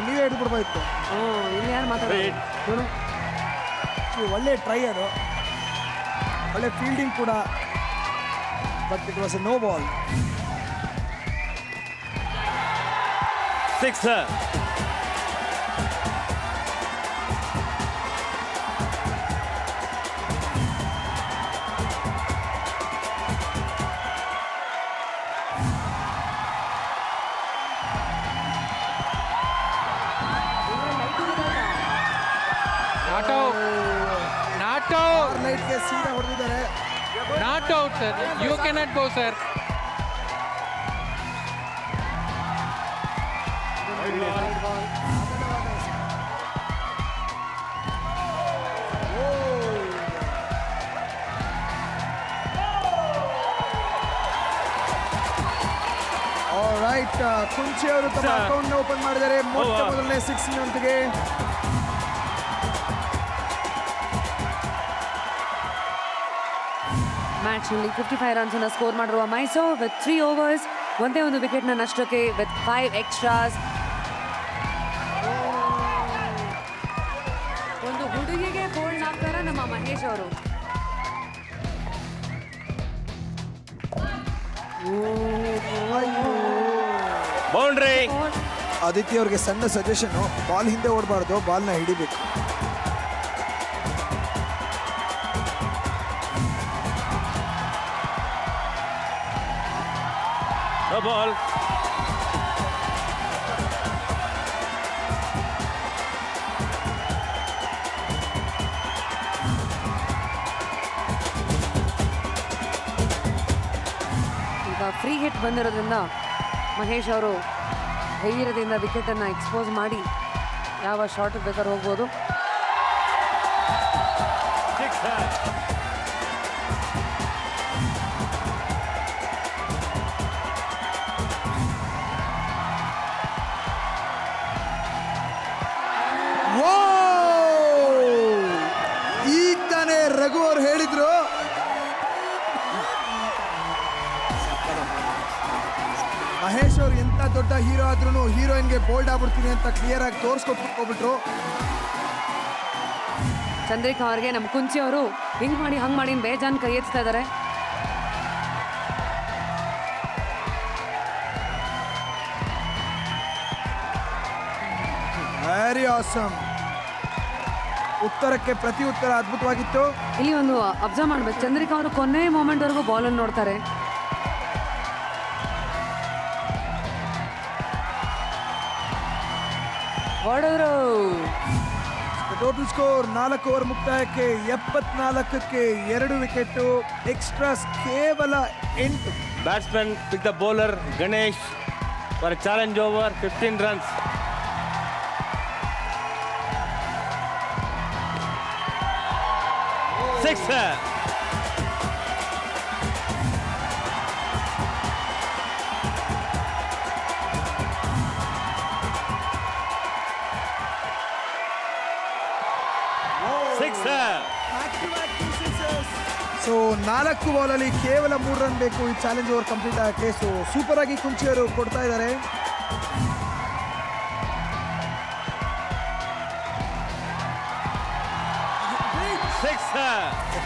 ನೀವೇ ಹಿಡಿದ್ಬಿಡ್ಬೋಯ್ತು. ಇಲ್ಲಿ ಯಾರು ಮಾತಾಡೋದು? ಒಳ್ಳೆ ಟ್ರೈ, ಅದು ಒಳ್ಳೆ ಫೀಲ್ಡಿಂಗ್ ಕೂಡ, but it was a no ball. 6. Not out, not out, ಲೈಟ್ಗೆ ಸೀದಾ ಹೊಡೆದಿದ್ದಾರೆ. Not out sir, you cannot go sir. Right, Kunchi ಅವರು ತಮ್ಮ ಅಕೌಂಟ್ ಓಪನ್ ಮಾಡಿದ್ದಾರೆ ಮೊಟ್ಟ ಮೊದಲನೇ 6 ನೊಂದಿಗೆ. ಮ್ಯಾಚ್ನಲ್ಲಿ 55 ರನ್ಸ್ ಅನ್ನು ಸ್ಕೋರ್ ಮಾಡಿರುವ ಮೈಸೂರು ವಿತ್ 3 ಓವರ್ಸ್, ಒಂದೇ ಒಂದು ವಿಕೆಟ್ನ ನಷ್ಟಕ್ಕೆ ವಿತ್ 5 ಎಕ್ಸ್ಟ್ರಾಸ್. ಒಂದು ಹುಡುಗಿಗೆ ಬೋಲ್ಡ್ ಹಾಕ್ತಾರ ನಮ್ಮ ಮಹೇಶ್ ಅವರು. ಬೌಂಡ್ರಿ. ಆದಿತ್ಯ ಅವ್ರಿಗೆ ಸಣ್ಣ ಸಜೆಷನ್, ಬಾಲ್ ಹಿಂದೆ ಓಡಬಾರ್ದು, ಬಾಲ್ನ ಹಿಡಿಬೇಕು. No ball. ಈಗ ಫ್ರೀ ಹಿಟ್ ಬಂದಿರೋದ್ರಿಂದ ಮಹೇಶ್ ಅವರು ಧೈರ್ಯದಿಂದ ವಿಕೆಟನ್ನು ಎಕ್ಸ್ಪೋಸ್ ಮಾಡಿ ಯಾವ ಶಾರ್ಟ್ ಬೇಕಾದ್ರೂ ಹೋಗ್ಬೋದು. ಈಗ ತಾನೇ ರಘು ಅವ್ರು ಹೇಳಿದ್ರು ಮಹೇಶ್ ಅವ್ರು ಎಂತ ದೊಡ್ಡ ಹೀರೋ ಆದ್ರೂ ಹೀರೋಯಿನ್ಗೆ ಬೋಲ್ಡ್ ಆಗ್ಬಿಡ್ತೀನಿ ಅಂತ ಕ್ಲಿಯರ್ ಆಗಿ ತೋರಿಸ್ಕೊಟ್ಬಿಟ್ರು. ಚಂದ್ರಿಕಾ ಅವ್ರಿಗೆ ನಮ್ಮ ಕುಂಚಿ ಅವರು ಹಿಂಗ್ ಮಾಡಿ ಹಂಗ್ ಮಾಡಿ ಬೇಜಾನ್ ಕೈ ಎತ್ತಾ ಇದ್ದಾರೆ. Very awesome. ಉತ್ತರಕ್ಕೆ ಪ್ರತಿ ಉತ್ತರ ಅದ್ಭುತವಾಗಿತ್ತು. ಇಲ್ಲಿ ಒಂದು ಅಬ್ಸರ್ವ್ ಮಾಡ್ಬೇಕು, ಚಂದ್ರಿಕಾ ಅವರು ಕೊನೆ ಮೂಮೆಂಟ್ ವರೆಗೂ ಬಾಲ್ ಅನ್ನು ನೋಡ್ತಾರೆ. ಹೊಡೆದ್ರು. ಟೋಟಲ್ ಸ್ಕೋರ್ 4 ಓವರ್ ಮುಕ್ತಾಯಕ್ಕೆ 74ಕ್ಕೆ 2 ವಿಕೆಟ್, ಎಕ್ಸ್ಟ್ರಾಸ್ ಕೇವಲ 8. Batsman pick the bowler Ganesh for challenge over 15 runs. 6. So 4 ಬಾಲಲ್ಲಿ ಕೇವಲ 3 ರನ್ ಬೇಕು ಈ ಚಾಲೆಂಜ್ ಓವರ್ ಕಂಪ್ಲೀಟ್ ಆಗಕ್ಕೆ. ಸೊ ಸೂಪರ್ ಆಗಿ ಕುಂಚಿಯವರು ಕೊಡ್ತಾ ಇದ್ದಾರೆ.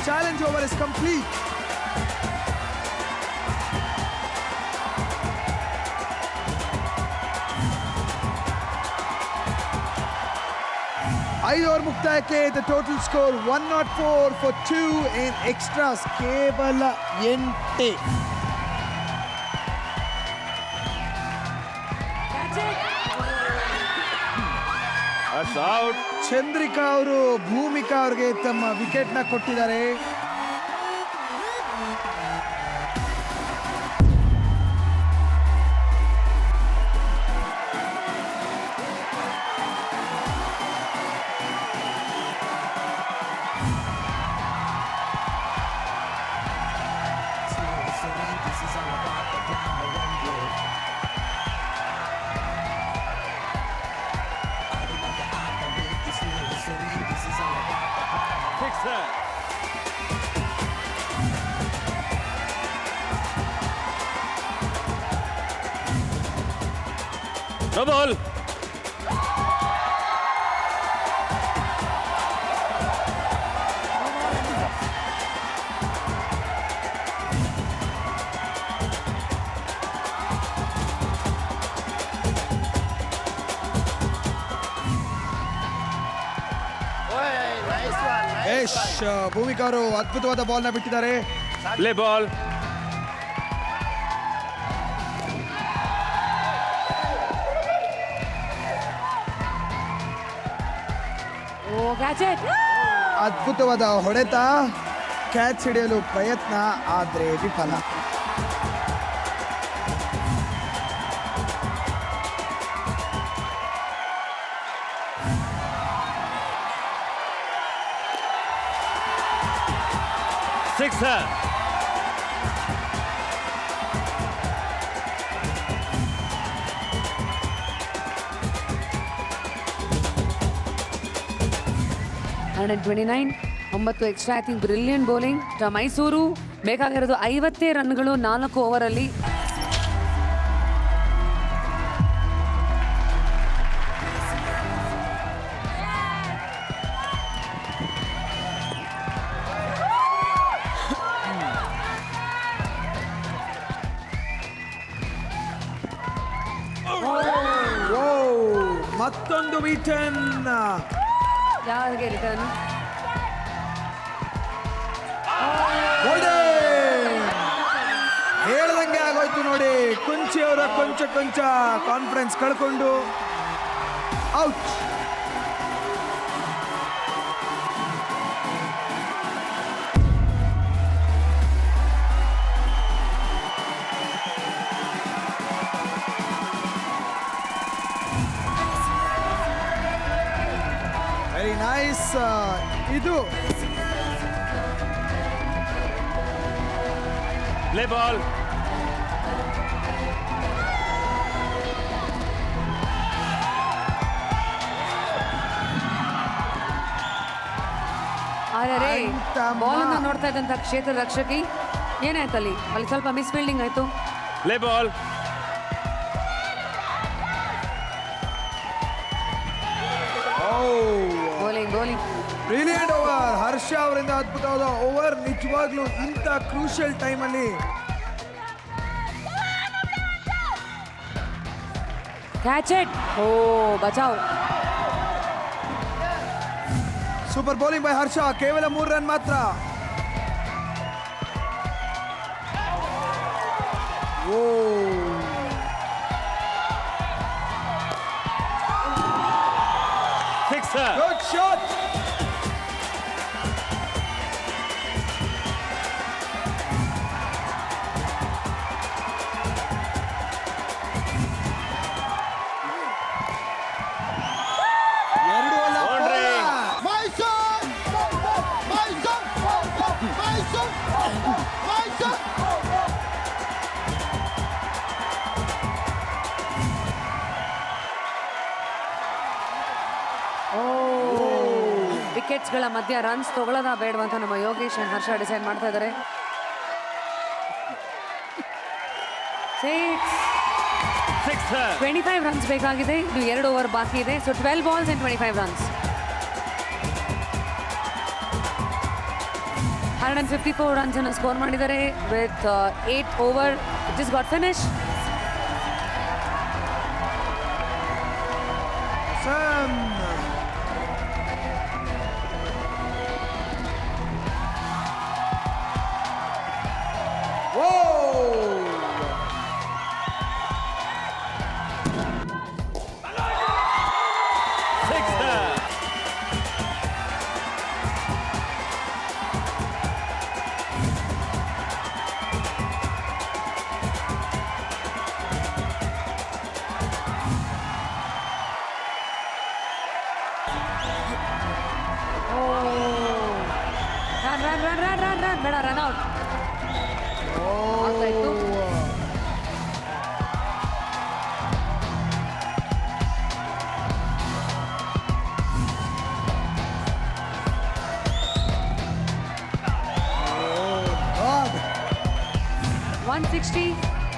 Challenge over is complete. ಐದು ಓವರ್ ಮುಕ್ತಾಯಕ್ಕೆ the total score 104 for 2 in extras ಕೇವಲ 8. ಚಂದ್ರಿಕಾ ಅವರು ಭೂಮಿಕಾ ಅವ್ರಿಗೆ ತಮ್ಮ ವಿಕೆಟ್ನ ಕೊಟ್ಟಿದ್ದಾರೆ. No ball. ಭೂಮಿಕಾ ಅವರು ಅದ್ಭುತವಾದ ಬಾಲ್ನ ಬಿಟ್ಟಿದ್ದಾರೆ. Play ball. Oh catch. ಅದ್ಭುತವಾದ ಹೊಡೆತ, ಕ್ಯಾಚ್ ಹಿಡಿಯಲು ಪ್ರಯತ್ನ ಆದರೆ ವಿಫಲ. Sixer. $129 extra. I think brilliant bowling. Mysuru ಬೇಕಾಗಿರೋದು 50 ರನ್ಗಳು 4 ಓವರಲ್ಲಿ. ಮತ್ತೊಂದು ವಿಟನ್. ಯಾರಿಗೆ ರಿಟರ್ನ್? ಹೇಳ್ದಂಗೆ ಆಗೋಯ್ತು ನೋಡಿ. ಕುಂಚಿ ಅವರ ಕೊಂಚ ಕಾನ್ಫಿಡೆನ್ಸ್ ಕಳ್ಕೊಂಡು ಔಟ್. Very nice. ಇದು ಪ್ಲೇ ಬಾಲ್. ಆದರೆ ಆಯ್ತಮ್ಮ. ಬಾಲ್ ಅನ್ನ ನೋಡ್ತಾ ಇದ್ದಂತ ಕ್ಷೇತ್ರ ರಕ್ಷಕಿ ಏನಾಯ್ತಲ್ಲಿ? ಅಲ್ಲಿ ಸ್ವಲ್ಪ ಮಿಸ್ ಫೀಲ್ಡಿಂಗ್ ಆಯ್ತು. Play ball. Bowling. Brilliant over Harsha ಅವರಿಂದ. ಅದ್ಭುತವಾದ ಓವರ್. ನಿಜವಾಗ್ಲೂ ಇಂಥ ಕ್ರೂಷಿಯಲ್ ಟೈಮಲ್ಲಿ ಕ್ಯಾಚ್ ಇಟ್. ಓ ಬಚಾವ್. Super bowling by Harsha. ಕೇವಲ 3 ರನ್ ಮಾತ್ರ. Oh sixer. Good shot. ವಿಕೆಟ್ಸ್ಗಳ ಮಧ್ಯ ರನ್ಸ್ ತಗೊಳ್ಳೋದ ಬೇಡವಾ ಅಂತ ನಮ್ಮ ಯೋಗೇಶ್ ಅಂಡ್ ಹರ್ಷ ಡಿಸೈಡ್ ಮಾಡ್ತಾ ಇದ್ದಾರೆ. 25 ರನ್ಸ್ ಬೇಕಾಗಿದೆ. ಇದು 2 ಓವರ್ ಬಾಕಿ ಇದೆ. So 12 balls and 25 runs. 154 runs ಅನ್ನು ಸ್ಕೋರ್ ಮಾಡಿದ್ದಾರೆ with 8 over. It is got finish. Run ಬೇಡ, ರನ್ ಔಟ್ ಆಗ್ತಾ ಇತ್ತು.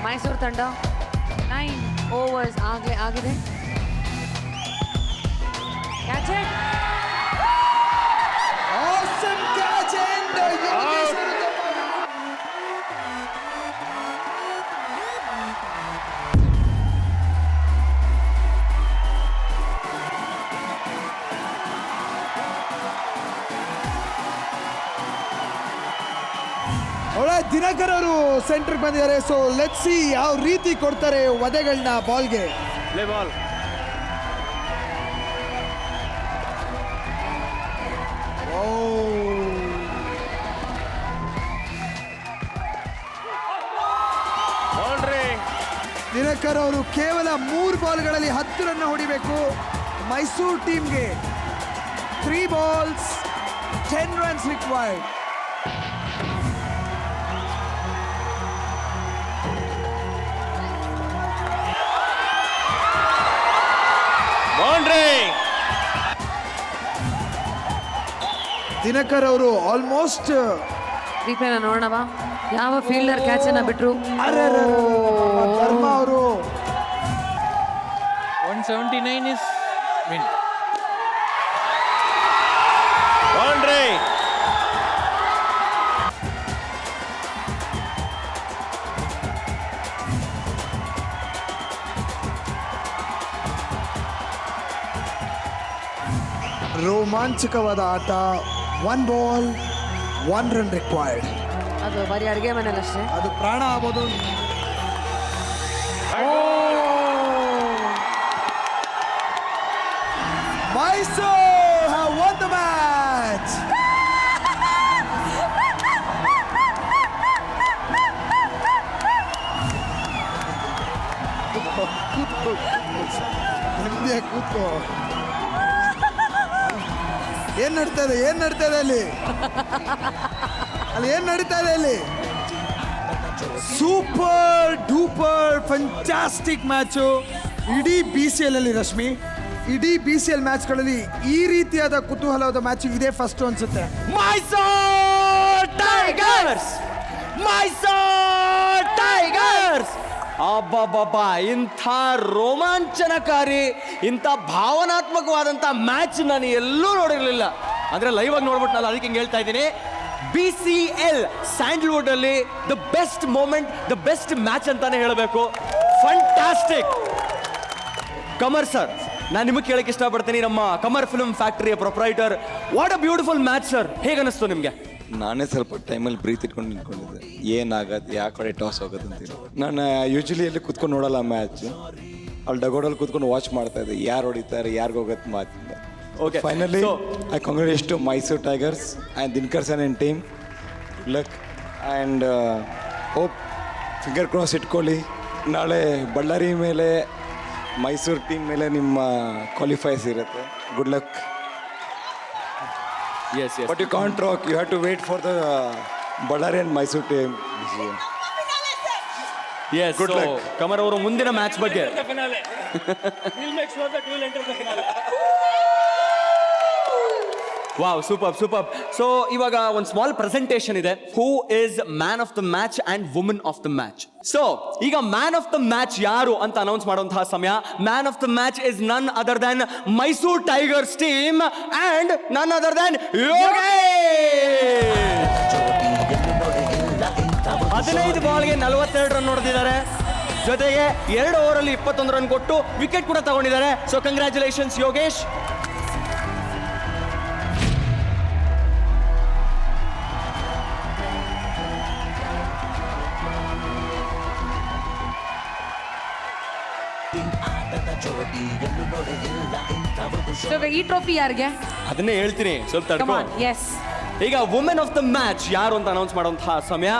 ಮೈಸೂರು ತಂಡ 9 ಓವರ್ಸ್ ಆಗಲೇ ಆಗಿದೆ. Catch it. Awesome catch and Yogesh. Dinakar ಅವರು ಸೆಂಟರ್ಗೆ ಬಂದಿದ್ದಾರೆ. ಸೊ ಲೆಟ್ಸ್ ಸಿ ಯಾವ ರೀತಿ ಕೊಡ್ತಾರೆ ವಧೆಗಳನ್ನ ಬಾಲ್ಗೆ. Play ball. ದಿನಕರ್ ಅವರು ಕೇವಲ 3 ಬಾಲ್ಗಳಲ್ಲಿ 10 ರನ್ ಹೊಡಿಬೇಕು. ಮೈಸೂರು ಟೀಮ್ಗೆ 3 balls 10 runs required. Boundary. Dinakar ಅವರು ಆಲ್ಮೋಸ್ಟ್ ರೀಪ್ಲೇನ ನೋಡೋಣವಾ ಯಾವ ಫೀಲ್ಡರ್ ಕ್ಯಾಚ್ ಅನ್ನ ಬಿಟ್ರು. ಧರ್ಮ ಅವರು 179 is win. ಬೌಂಡ್ರಿ. ರೋಮಾಂಚಕವಾದ ಆಟ. 1 ball 1 run required. ಅದು ಬರೀ ಅಡುಗೆ ಮನೇಲಿ ಅಷ್ಟೇ. ಅದು ಪ್ರಾಣ ಆಗ್ಬೋದು. Mysore have won the match. ನೆಮ್ಮದಿಯಾಗಿ ಕೂತ್ಕೋ. ಏನ್ ನಡೀತಾ ಇದೆ ಅಲ್ಲಿ ಏನ್ ನಡೀತಾ ಇದೆ ಅಲ್ಲಿ? Super duper fantastic match. ಇಡೀ BCL ಅಲ್ಲಿ ರಶ್ಮಿ, ಇಡೀ BCL ಮ್ಯಾಚ್ಗಳಲ್ಲಿ ಈ ರೀತಿಯಾದ ಕುತೂಹಲವಾದ ಮ್ಯಾಚ್ ಇದೇ ಫಸ್ಟ್ ಅನ್ಸುತ್ತೆ. Mysore Tigers, Mysore Tigers. ಅಬ್ಬಬ್ಬಬ್ಬಾ, ಇಂಥ ರೋಮಾಂಚನಕಾರಿ, ಇಂಥ ಭಾವನಾತ್ಮಕವಾದಂಥ ಮ್ಯಾಚ್ ನಾನು ಎಲ್ಲೂ ನೋಡಿರಲಿಲ್ಲ. ಅಂದರೆ ಲೈವ್ ಆಗಿ ನೋಡ್ಬಿಟ್ನಲ್ಲ, ಅದಕ್ಕೆ ಹಿಂಗೆ ಹೇಳ್ತಾ ಇದ್ದೀನಿ. BCL ಸ್ಯಾಂಡಲ್ವುಡ್ ಅಲ್ಲಿ the best moment, the best match ಅಂತಾನೆ ಹೇಳಬೇಕು. ಫ್ಯಾಂಟಾಸ್ಟಿಕ್. ಕಮರ್ ಸರ್, ನಾನು ನಿಮಗೆ ಕೇಳಕ್ಕೆ ಇಷ್ಟಪಡ್ತೀನಿ, ನಮ್ಮ ಕಮರ್ ಫಿಲ್ಮ್ ಫ್ಯಾಕ್ಟರಿಯ ಪ್ರೊಪ್ರೈಟರ್. What a beautiful match sir. ಹೇಗನ್ನಿಸ್ತು ನಿಮಗೆ? ನಾನೇ ಸ್ವಲ್ಪ ಟೈಮಲ್ಲಿ ಬ್ರೀತ್ ಇಟ್ಕೊಂಡು ನಿಂತ್ಕೊಂಡಿದ್ದೆ, ಏನಾಗತ್ತೆ, ಯಾವ ಕಡೆ ಟಾಸ್ ಹೋಗುತ್ತೆ ಅಂತೇಳಿ. ನಾನು ಯೂಶಲಿ ಅಲ್ಲಿ ಕೂತ್ಕೊಂಡು ನೋಡಲ್ಲ ಮ್ಯಾಚ್, ಅಲ್ಲಿ ಡಗೋಡಲ್ಲಿ ಕೂತ್ಕೊಂಡು ವಾಚ್ ಮಾಡ್ತಾ ಇದ್ದೆ, ಯಾರು ಹೊಡಿತಾರೆ, ಯಾರಿಗೆ ಹೋಗುತ್ತೆ match. Okay, finally I congratulate to Mysuru Tigers and Dinakar sir and team. Luck and hope, finger cross ಇಟ್ಕೊಳ್ಳಿ. ನಾಳೆ ಬಳ್ಳಾರಿ ಮೇಲೆ ಮೈಸೂರು ಟೀಮ್ ಮೇಲೆ ನಿಮ್ಮ ಕ್ವಾಲಿಫೈಸ್ ಇರುತ್ತೆ. Good luck. Yes. But you can't talk. You have to wait for the Ballari and Mysore team. Yes. Good luck. ಕಮರ್ ಅವರು ಮುಂದಿನ ಮ್ಯಾಚ್ ಬಗ್ಗೆ. Wow, super super. ಸೊ ಇವಾಗ ಒಂದು ಸ್ಮಾಲ್ ಪ್ರೆಸೆಂಟೇಷನ್ ಇದೆ. Who is man of the match and woman of the match. So ಈಗ ಮ್ಯಾನ್ ಆಫ್ ದ ಮ್ಯಾಚ್ ಯಾರು ಅಂತ ಅನೌನ್ಸ್ ಮಾಡುವಂತಹ ಸಮಯ. Man of the match is ನನ್ other than Mysuru tigers team and ನನ್ ಅದರ್ ದನ್ ಯೋಗೇಶ್. 15 ಬಾಲ್ಗೆ 42 ರನ್ ಹೊಡೆದಿದ್ದಾರೆ. ಜೊತೆಗೆ 2 ಓವರಲ್ಲಿ 21 ರನ್ ಕೊಟ್ಟು ವಿಕೆಟ್ ಕೂಡ ತಗೊಂಡಿದ್ದಾರೆ. So congratulations Yogesh. ಈ ಟ್ರೋಫಿ ಯಾರಿಗೆ? ಅದನ್ನೇ ಹೇಳ್ತೀನಿ, ಸ್ವಲ್ಪ Come ತಡ್ಕೊ. on, yes. ಈಗ ವುಮೆನ್ ಆಫ್ ದ ಮ್ಯಾಚ್ ಯಾರು ಅಂತ ಅನೌನ್ಸ್ ಮಾಡುವಂತಹ ಸಮಯ.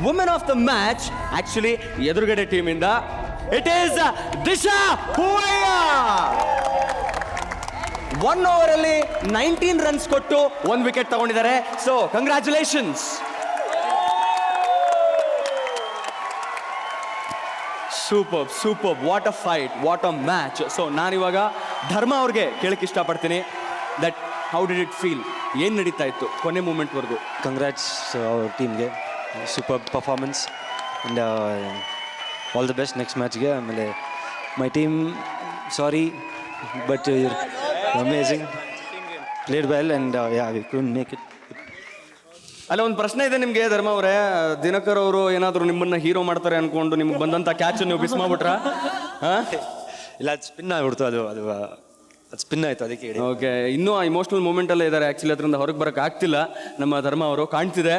Women of the match actually ಎದುರುಗಡೆ ಟೀಮ್ ಇಂದ it is Disha Hoovayya. 1 ಓವರಲ್ಲಿ 19 runs ಕೊಟ್ಟು 1 ವಿಕೆಟ್ ತಗೊಂಡಿದ್ದಾರೆ. So congratulations. Super super. What a fight, what a match. So ನಾನಿವಾಗ ಧರ್ಮ ಅವ್ರಿಗೆ ಕೇಳಕ್ಕೆ ಇಷ್ಟಪಡ್ತೀನಿ that how did it feel, ಏನು ನಡೀತಾ ಇತ್ತು ಕೊನೆ ಮೂಮೆಂಟ್ವರೆಗೂ? ಕಂಗ್ರ್ಯಾಟ್ಸ್ ಅವ್ರ ಟೀಮ್ಗೆ, super performance and all the best next ಮ್ಯಾಚ್ಗೆ. ಆಮೇಲೆ my team sorry but amazing, played well and yeah we could make it. ಅಲ್ಲ, ಒಂದು ಪ್ರಶ್ನೆ ಇದೆ ನಿಮಗೆ ಧರ್ಮ ಅವರೇ. ದಿನಕರ್ ಅವರು ಏನಾದರೂ ನಿಮ್ಮನ್ನ ಹೀರೋ ಮಾಡ್ತಾರೆ ಅನ್ಕೊಂಡು ನಿಮ್ಗೆ ಬಂದಂಥ ಕ್ಯಾಚ್ ನೀವು ಮಿಸ್ ಮಾಡ್ಬಿಟ್ರ? ಇಲ್ಲ, ಅದು ಸ್ಪಿನ್ ಆಗ್ಬಿಡ್ತು, ಅದು ಸ್ಪಿನ್ ಆಯಿತು, ಅದಕ್ಕೆ. ಓಕೆ, ಇನ್ನೂ ಇಮೋಷನಲ್ ಮೂಮೆಂಟಲ್ಲೇ ಇದ್ದಾರೆ ಆ್ಯಕ್ಚುಲಿ, ಅದರಿಂದ ಹೊರಗೆ ಬರೋಕ್ಕೆ ಆಗ್ತಿಲ್ಲ ನಮ್ಮ ಧರ್ಮ ಅವರು, ಕಾಣ್ತಿದೆ.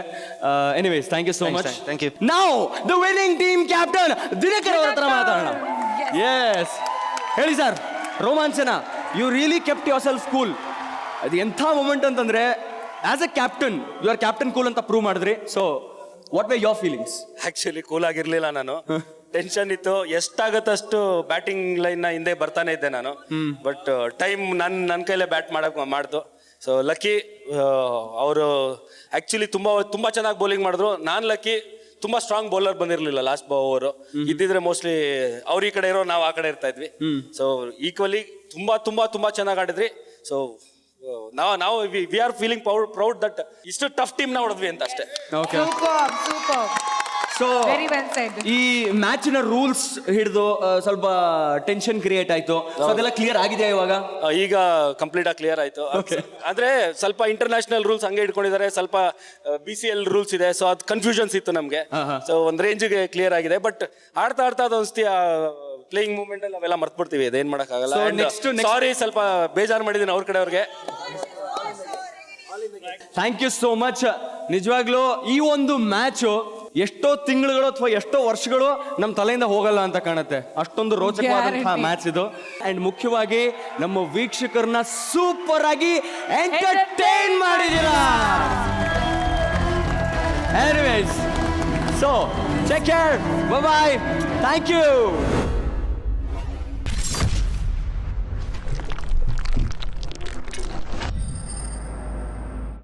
Anyways, thank you so much. Thank you. Now the winning team captain Dinakar ಅವ್ರ ಹತ್ರ ಮಾತಾಡೋಣ. ಎಸ್, ಹೇಳಿ ಸರ್, ರೋಮಾಂಚನ. You really kept yourself cool. ಅದು ಎಂಥ ಮೂಮೆಂಟ್ ಅಂತಂದರೆ, as a captain you are captain cool ಅಂತ ಪ್ರೂವ್ ಮಾಡಿದ್ರಿ. So what way your feelings? Actually cool ಆಗಿರಲಿಲ್ಲ ನಾನು, ಟೆನ್ಷನ್ ಇತ್ತು, ಎಷ್ಟಾಗತ್ತಷ್ಟು ಬ್ಯಾಟಿಂಗ್ ಲೈನ್ನ ಹಿಂದೆ ಬರ್ತಾನೆ ಇದ್ದೆ ನಾನು. ಬಟ್ ಟೈಮ್ ನನ್ನ ಕೈಲೇ ಬ್ಯಾಟ್ ಮಾಡ್ದು. ಸೊ ಲಕ್ಕಿ ಅವರು ಆ್ಯಕ್ಚುಲಿ ತುಂಬ ಚೆನ್ನಾಗಿ ಬೌಲಿಂಗ್ ಮಾಡಿದ್ರು. ನಾನು ಲಕ್ಕಿ, ತುಂಬ ಸ್ಟ್ರಾಂಗ್ ಬೌಲರ್ ಬಂದಿರಲಿಲ್ಲ ಲಾಸ್ಟ್ ಓವರು. ಇದ್ದಿದ್ರೆ ಮೋಸ್ಟ್ಲಿ ಅವ್ರು ಈ ಕಡೆ ಇರೋ ನಾವು ಆ ಕಡೆ ಇರ್ತಾ ಇದ್ವಿ. ಸೊ ಈಕ್ವಲಿ ತುಂಬ ಚೆನ್ನಾಗಿ ಆಡಿದ್ರಿ. ಸೊ ನಾವು we are feeling proud that ಇಷ್ಟು ಟಫ್ ಟೀಮ್ನ ಹೊಡೆದ್ವಿ ಅಂತ ಅಷ್ಟೇ. Super so very well shed. ಈ ಮ್ಯಾಚಿನ ರೂಲ್ಸ್ ಹಿಡಿದು ಸ್ವಲ್ಪ ಟೆನ್ಷನ್ ಕ್ರಿಯೇಟ್ ಆಯ್ತು. ಸೊ ಅದೆಲ್ಲ ಕ್ಲಿಯರ್ ಆಗಿದೆಯಾ ಇವಾಗ? ಈಗ ಕಂಪ್ಲೀಟ್ ಆಗಿ ಕ್ಲಿಯರ್ ಆಯ್ತು. ಆದ್ರೆ ಸ್ವಲ್ಪ ಇಂಟರ್ನ್ಯಾಷನಲ್ ರೂಲ್ಸ್ ಹಂಗೆ ಇಟ್ಕೊಂಡಿದ್ದಾರೆ, ಸ್ವಲ್ಪ BCL ರೂಲ್ಸ್ ಇದೆ. ಸೊ ಅದು ಕನ್ಫ್ಯೂಷನ್ಸ್ ಇತ್ತು ನಮಗೆ. ಸೊ ಒಂದ್ ರೇಂಜ್ಗೆ ಕ್ಲಿಯರ್ ಆಗಿದೆ. ಬಟ್ ಆಡ್ತಾ ಅದೊಂದ್ಸತಿ ಪ್ಲೇಯಿಂಗ್ ಮೂವ್ಮೆಂಟ್ ಅಲ್ಲಿ ಅವೆಲ್ಲ ಮರ್ತ್ಬಿಡ್ತೀವಿ, ಅದೇನ್ ಮಾಡಕ್ಕಾಗಲ್ಲ. ಸಾರಿ, ಸ್ವಲ್ಪ ಬೇಜಾರು ಮಾಡಿದೀನಿ ಅವ್ರ ಕಡೆ ಅವ್ರಿಗೆ. Thank you so much. ನಿಜವಾಗ್ಲೂ ಈ ಒಂದು ಮ್ಯಾಚು ಎಷ್ಟೋ ತಿಂಗಳುಗಳು ಅಥವಾ ಎಷ್ಟೋ ವರ್ಷಗಳು ನಮ್ಮ ತಲೆಯಿಂದ ಹೋಗಲ್ಲ ಅಂತ ಕಾಣುತ್ತೆ. ಅಷ್ಟೊಂದು ರೋಚಕವಾದಂತಹ ಮ್ಯಾಚ್ ಇದು. ಅಂಡ್ ಮುಖ್ಯವಾಗಿ ನಮ್ಮ ವೀಕ್ಷಕರನ್ನ ಸೂಪರ್ ಆಗಿ ಎಂಟರ್ಟೈನ್ ಮಾಡಿದ್ದೀರಾ. Anyways, so take care, bye bye, thank you.